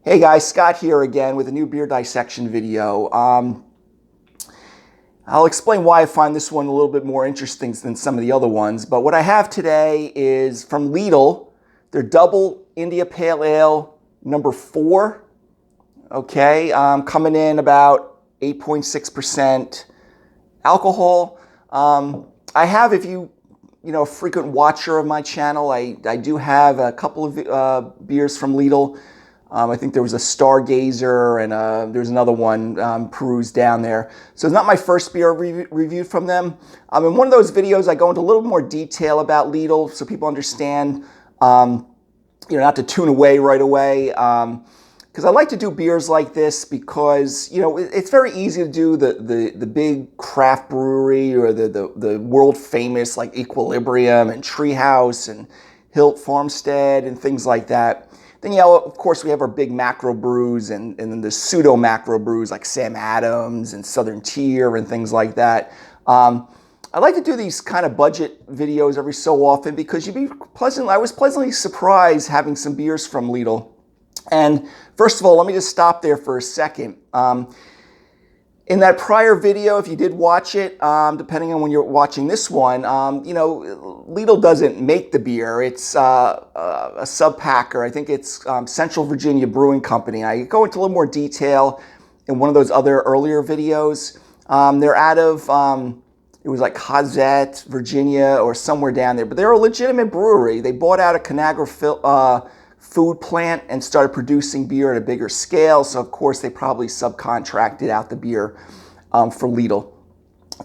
Hey guys, Scott here again with a new beer dissection video. I'll explain why I find this one a little bit more interesting than some of the other ones, but what I have today is from LIDL, their double India Pale Ale number 4, okay, coming in about 8.6% alcohol. I have, if you a frequent watcher of my channel, I do have a couple of beers from LIDL. I think there was a Stargazer and there's another one, Peru's down there. So it's not my first beer reviewed from them. In one of those videos, I go into a little more detail about LIDL so people understand, not to tune away right away. Because I like to do beers like this because, it's very easy to do the big craft brewery or the world famous like Equilibrium and Treehouse and Hilt Farmstead and things like that. Then, of course, we have our big macro brews and then the pseudo macro brews like Sam Adams and Southern Tier and things like that. I like to do these kind of budget videos every so often because I was pleasantly surprised having some beers from LIDL. And first of all, let me just stop there for a second. In that prior video, if you did watch it, depending on when you're watching this one, LIDL doesn't make the beer. It's a sub-packer. I think it's Central Virginia Brewing Company. I go into a little more detail in one of those other earlier videos. They're out of, it was like Cozette, Virginia, or somewhere down there. But they're a legitimate brewery. They bought out a Conagra food plant and started producing beer at a bigger scale. So of course they probably subcontracted out the beer for LIDL.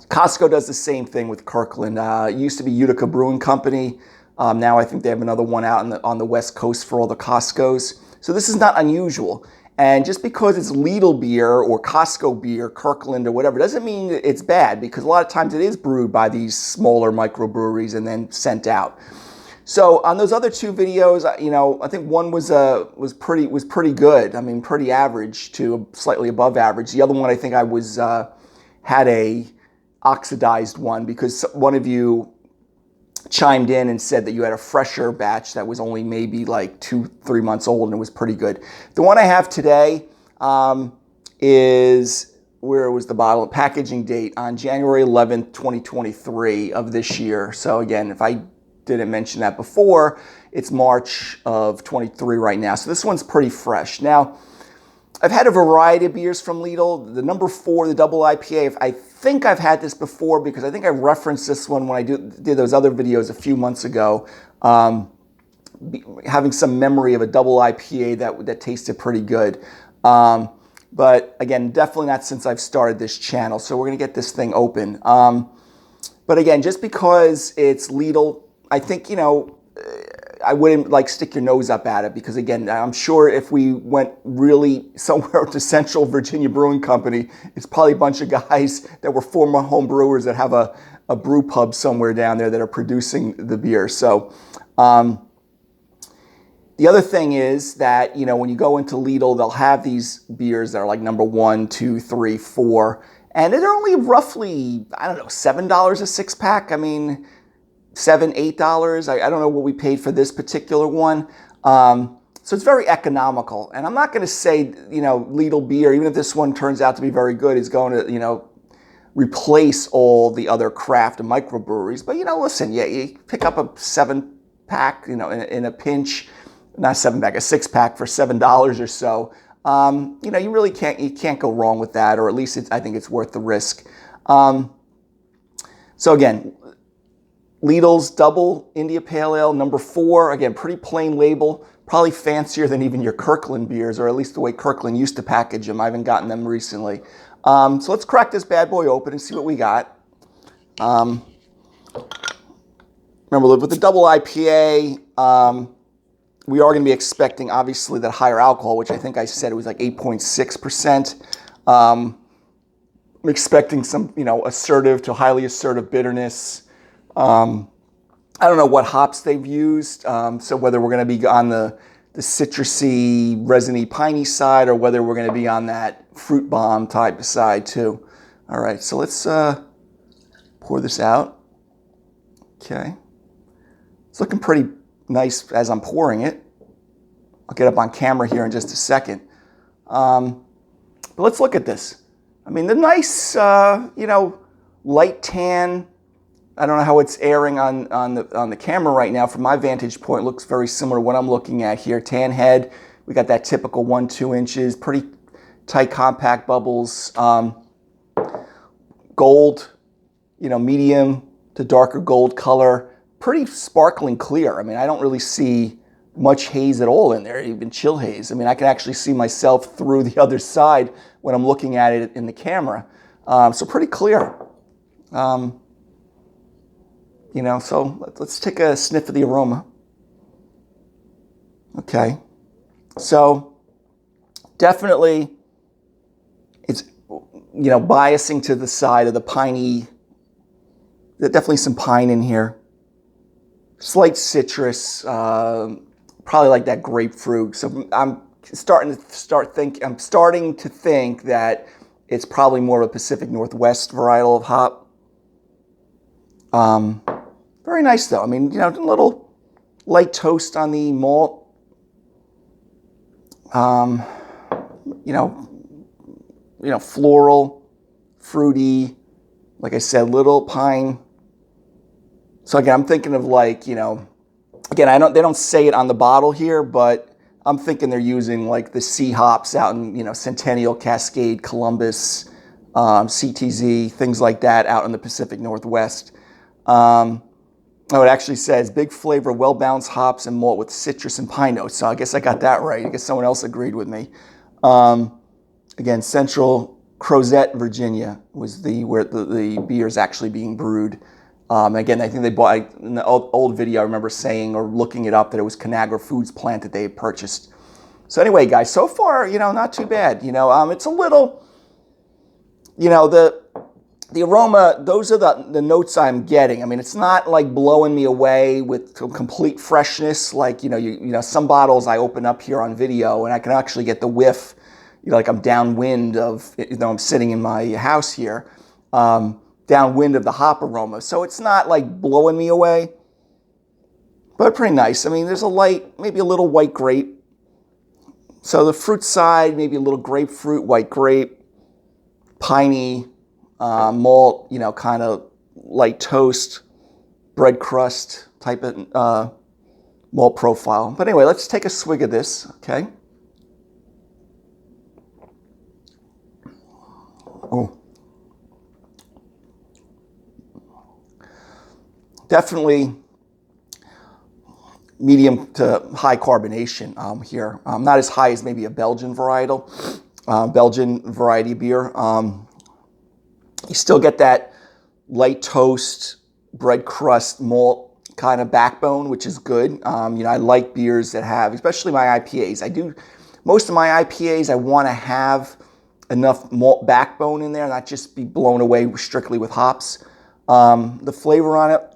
Costco does the same thing with Kirkland. It used to be Utica Brewing Company. Now I think they have another one out on the West Coast for all the Costcos. So this is not unusual. And just because it's LIDL beer or Costco beer, Kirkland or whatever, doesn't mean it's bad, because a lot of times it is brewed by these smaller microbreweries and then sent out. So on those other two videos, I think one was pretty good. I mean, pretty average to slightly above average. The other one, I think I had a oxidized one because one of you chimed in and said that you had a fresher batch that was only maybe like 2-3 months old and it was pretty good. The one I have today is, where was the bottle? Packaging date on January 11th, 2023 of this year. So again, if I didn't mention that before, it's March of 23 right now. So this one's pretty fresh. Now, I've had a variety of beers from LIDL. The number 4, the double IPA, I think I've had this before because I think I referenced this one when I did those other videos a few months ago. Having some memory of a double IPA that tasted pretty good. But again, definitely not since I've started this channel. So we're going to get this thing open. But again, just because it's LIDL, I think, I wouldn't stick your nose up at it because, again, I'm sure if we went really somewhere to Central Virginia Brewing Company, it's probably a bunch of guys that were former home brewers that have a brew pub somewhere down there that are producing the beer. So the other thing is that, when you go into LIDL, they'll have these beers that are like number 1, 2, 3, 4, and they're only roughly, I don't know, $7 a 6-pack. I mean, $7, $8. I don't know what we paid for this particular one. So it's very economical. And I'm not going to say, LIDL beer, even if this one turns out to be very good, is going to, replace all the other craft and microbreweries. But, listen, you pick up a 7-pack, in a pinch, not 7-pack, a 6-pack for $7 or so. You really can't go wrong with that, or at least I think it's worth the risk. So again, LIDL's double India Pale Ale, number 4. Again, pretty plain label, probably fancier than even your Kirkland beers, or at least the way Kirkland used to package them. I haven't gotten them recently. So let's crack this bad boy open and see what we got. Remember, with the double IPA, we are going to be expecting, obviously, that higher alcohol, which I think I said it was like 8.6%. I'm expecting some, assertive to highly assertive bitterness. I don't know what hops they've used, so whether we're going to be on the citrusy, resiny, piney side, or whether we're going to be on that fruit bomb type side too. All right, so let's pour this out. Okay. It's looking pretty nice as I'm pouring it. I'll get up on camera here in just a second. But let's look at this. I mean, the nice, light tan. I don't know how it's airing on the camera right now. From my vantage point, it looks very similar to what I'm looking at here. Tan head. We got that typical 1-2 inches. Pretty tight, compact bubbles. Gold, medium to darker gold color. Pretty sparkling clear. I mean, I don't really see much haze at all in there, even chill haze. I mean, I can actually see myself through the other side when I'm looking at it in the camera. So pretty clear. So let's take a sniff of the aroma. Okay. So definitely it's, biasing to the side of the piney. There's definitely some pine in here. Slight citrus, probably like that grapefruit. So I'm starting to think that it's probably more of a Pacific Northwest varietal of hop. Very nice though. I mean, a little light toast on the malt. Floral, fruity. Like I said, little pine. So again, I'm thinking of again, they don't say it on the bottle here, but I'm thinking they're using like the C hops out in, Centennial, Cascade, Columbus, CTZ, things like that out in the Pacific Northwest. It actually says big flavor, well-balanced hops and malt with citrus and pine notes. So I guess I got that right. I guess someone else agreed with me. Again, Central Crozet, Virginia was where the beer is actually being brewed. Again, I think they bought, in the old video, I remember saying or looking it up that it was Conagra Foods plant that they had purchased. So anyway, guys, so far, not too bad. It's a little, the aroma, those are the notes I'm getting. I mean, it's not like blowing me away with complete freshness. Like, some bottles I open up here on video and I can actually get the whiff, like I'm downwind of, I'm sitting in my house here. Downwind of the hop aroma. So it's not like blowing me away, but pretty nice. I mean, there's maybe a little white grape. So the fruit side, maybe a little grapefruit, white grape, piney, malt, kind of light toast, bread crust type of malt profile. But anyway, let's take a swig of this, okay? Oh. Definitely medium to high carbonation here. Not as high as maybe a Belgian variety beer. You still get that light toast, bread crust, malt kind of backbone, which is good. I like beers that have, especially my IPAs. Most of my IPAs, I want to have enough malt backbone in there, not just be blown away strictly with hops. The flavor on it,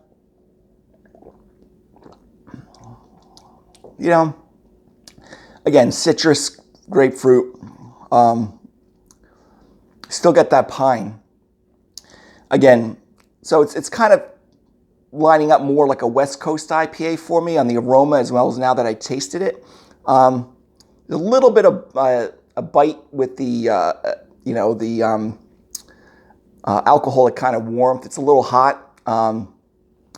again, citrus, grapefruit, still get that pine. Again, so it's kind of lining up more like a West Coast IPA for me on the aroma as well as now that I tasted it. There's a little bit of a bite with the alcoholic kind of warmth. It's a little hot. And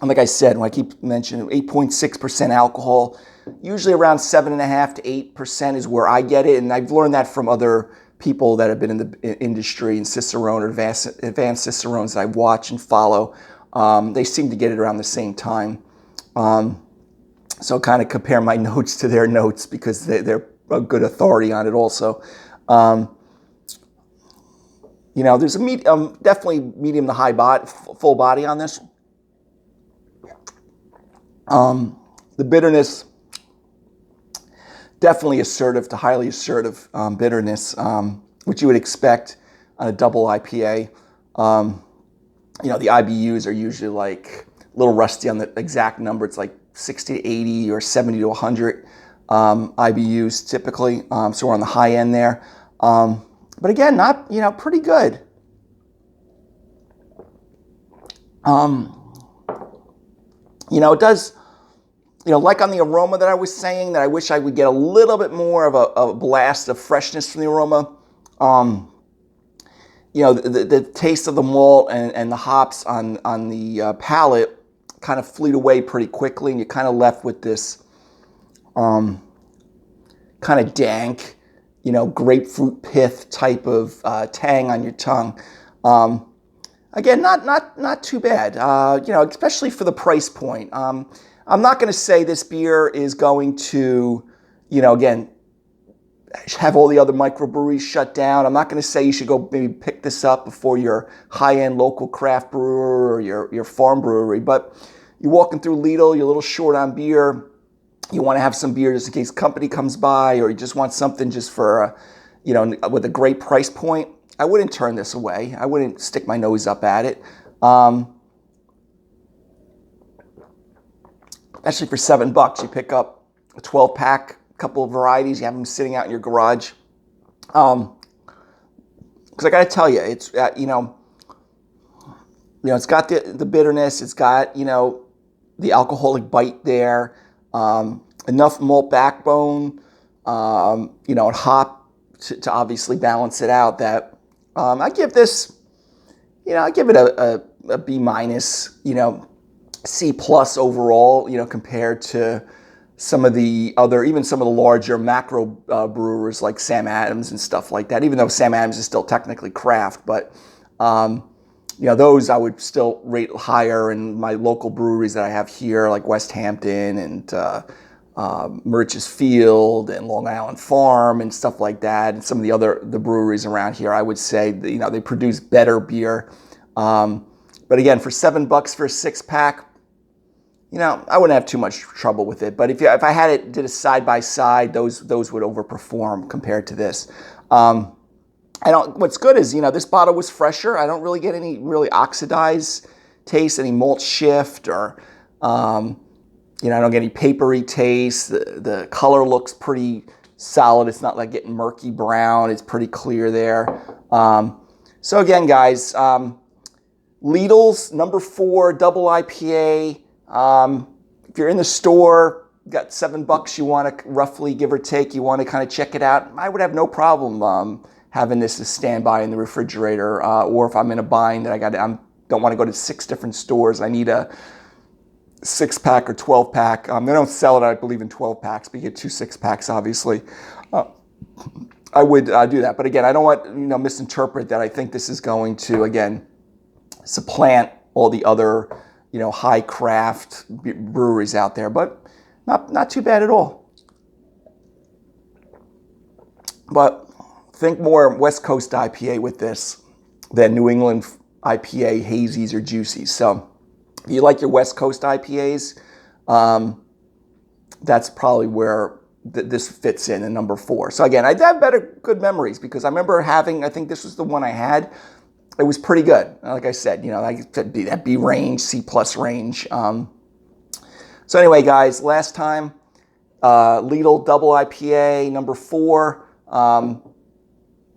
like I said, when I keep mentioning 8.6% alcohol, usually around 7.5% to 8% is where I get it. And I've learned that from other people that have been in the industry and Cicerone or advanced Cicerones that I watch and follow. They seem to get it around the same time. So kind of compare my notes to their notes because they're a good authority on it also. There's a definitely medium to high full body on this. The bitterness, definitely assertive to highly assertive bitterness, which you would expect on a double IPA. The IBUs are usually like a little rusty on the exact number. It's like 60 to 80 or 70 to 100 IBUs typically. So we're on the high end there. But again, not, pretty good. It does, like on the aroma that I was saying, that I wish I would get a little bit more of a blast of freshness from the aroma. The taste of the malt and the hops on the palate kind of fleet away pretty quickly, and you're kind of left with this kind of dank, grapefruit pith type of tang on your tongue. Again, not too bad, especially for the price point. I'm not going to say this beer is going to, again, have all the other microbreweries shut down. I'm not going to say you should go maybe pick this up before your high-end local craft brewer or your farm brewery. But you're walking through Lidl, you're a little short on beer. You want to have some beer just in case company comes by, or you just want something just for, with a great price point. I wouldn't turn this away. I wouldn't stick my nose up at it. Especially for $7, you pick up a 12-pack, a couple of varieties. You have them sitting out in your garage. Because I got to tell you, it's it's got the bitterness. It's got the alcoholic bite there. Enough malt backbone. And hop to obviously balance it out. That I give this, I give it a B minus. C plus overall, compared to some of the other, even some of the larger macro brewers like Sam Adams and stuff like that, even though Sam Adams is still technically craft, but those I would still rate higher in my local breweries that I have here, like West Hampton and Murch's Field and Long Island Farm and stuff like that, and some of the breweries around here. I would say that, they produce better beer. But again, for $7 for a 6-pack, I wouldn't have too much trouble with it. But if I had it did a side by side, those would overperform compared to this. What's good is this bottle was fresher. I don't really get any really oxidized taste, any malt shift, or I don't get any papery taste. The color looks pretty solid. It's not like getting murky brown. It's pretty clear there. So again, guys, Lidl's number 4 double IPA. If you're in the store, got $7 you want to roughly, give or take, you want to kind of check it out, I would have no problem having this as standby in the refrigerator, or if I'm in a bind that I don't want to go to 6 different stores, I need a 6-pack or 12-pack. They don't sell it, I believe, in 12-packs, but you get 2 6-packs, obviously. I would do that. But again, I don't want misinterpret that I think this is going to, again, supplant all the other high craft breweries out there, but not too bad at all. But think more West Coast IPA with this than New England IPA hazies or juicies. So if you like your West Coast IPAs, that's probably where this fits in number 4. So again, I have good memories because I remember having, I think this was the one I had. It was pretty good. Like I said, that B range, C plus range. So anyway, guys, last time, Lidl double IPA number 4.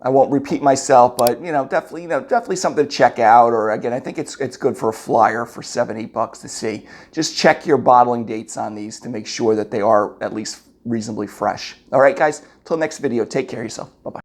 I won't repeat myself, but definitely something to check out. Or again, I think it's good for a flyer for $7-8 to see. Just check your bottling dates on these to make sure that they are at least reasonably fresh. All right, guys. Till next video. Take care of yourself. Bye bye.